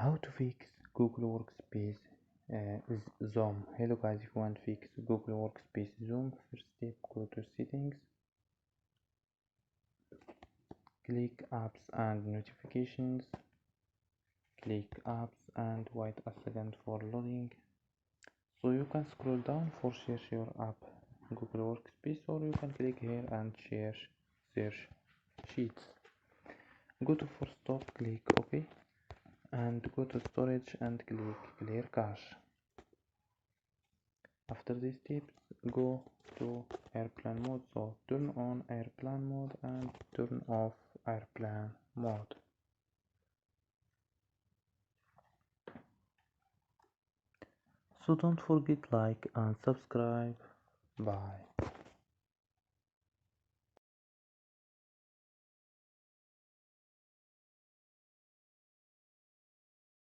How to fix Google Workspace Zoom. Hello guys, if you want to fix Google Workspace Zoom, first step, go to settings, click apps and notifications, click apps and wait a second for loading. So you can scroll down for search your app Google Workspace, or you can click here and search sheets. Go to for stop, click OK, and go to storage and click clear cache. After these steps, go to airplane mode, so turn on airplane mode and turn off airplane mode. So don't forget like and subscribe. Bye.